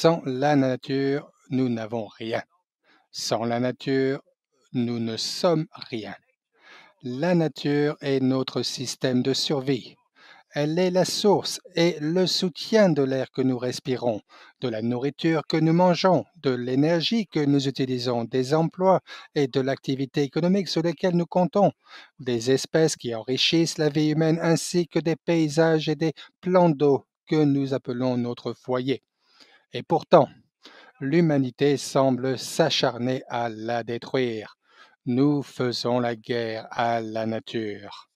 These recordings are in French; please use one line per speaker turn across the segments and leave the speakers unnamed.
Sans la nature, nous n'avons rien. Sans la nature, nous ne sommes rien. La nature est notre système de survie. Elle est la source et le soutien de l'air que nous respirons, de la nourriture que nous mangeons, de l'énergie que nous utilisons, des emplois et de l'activité économique sur lesquels nous comptons, des espèces qui enrichissent la vie humaine ainsi que des paysages et des plans d'eau que nous appelons notre foyer. Et pourtant, l'humanité semble s'acharner à la détruire. Nous faisons la guerre à la nature.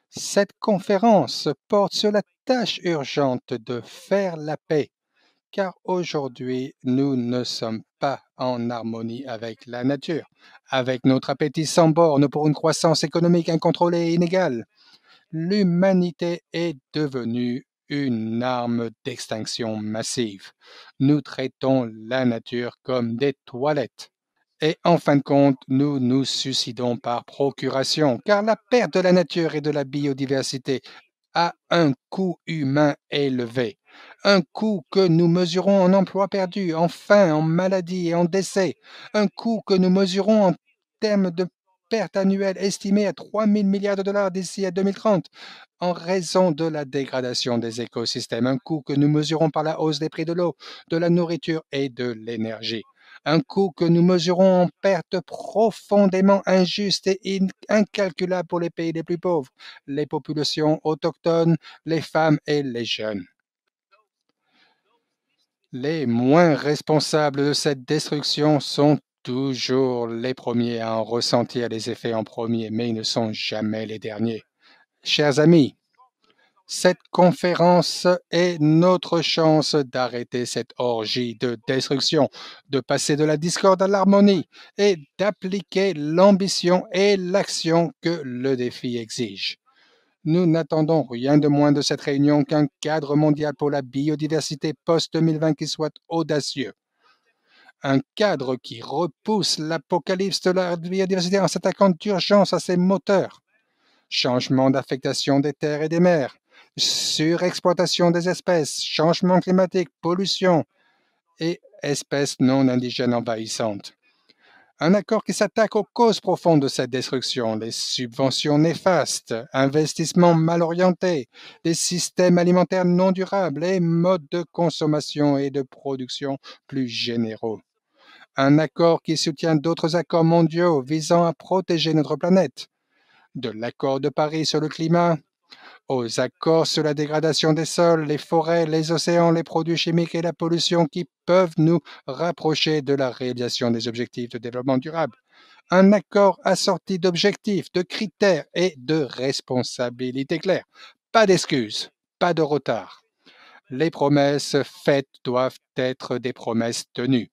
Cette conférence porte sur la tâche urgente de faire la paix, car aujourd'hui, nous ne sommes pas en harmonie avec la nature, avec notre appétit sans borne pour une croissance économique incontrôlée et inégale. L'humanité est devenue une arme d'extinction massive. Nous traitons la nature comme des toilettes. Et en fin de compte, nous nous suicidons par procuration, car la perte de la nature et de la biodiversité a un coût humain élevé. Un coût que nous mesurons en emplois perdus, en faim, en maladies et en décès. Un coût que nous mesurons en termes de pertes annuelles estimées à 3 000 milliards de dollars d'ici à 2030 en raison de la dégradation des écosystèmes. Un coût que nous mesurons par la hausse des prix de l'eau, de la nourriture et de l'énergie. Un coût que nous mesurons en perte profondément injuste et incalculable pour les pays les plus pauvres, les populations autochtones, les femmes et les jeunes. Les moins responsables de cette destruction sont toujours les premiers à en ressentir les effets en premier, mais ils ne sont jamais les derniers. Chers amis, cette conférence est notre chance d'arrêter cette orgie de destruction, de passer de la discorde à l'harmonie et d'appliquer l'ambition et l'action que le défi exige. Nous n'attendons rien de moins de cette réunion qu'un cadre mondial pour la biodiversité post-2020 qui soit audacieux. Un cadre qui repousse l'apocalypse de la biodiversité en s'attaquant d'urgence à ses moteurs. Changement d'affectation des terres et des mers, surexploitation des espèces, changement climatique, pollution et espèces non indigènes envahissantes. Un accord qui s'attaque aux causes profondes de cette destruction, les subventions néfastes, investissements mal orientés, des systèmes alimentaires non durables et modes de consommation et de production plus généraux. Un accord qui soutient d'autres accords mondiaux visant à protéger notre planète, de l'accord de Paris sur le climat, aux accords sur la dégradation des sols, les forêts, les océans, les produits chimiques et la pollution qui peuvent nous rapprocher de la réalisation des objectifs de développement durable. Un accord assorti d'objectifs, de critères et de responsabilités claires. Pas d'excuses, pas de retard. Les promesses faites doivent être des promesses tenues.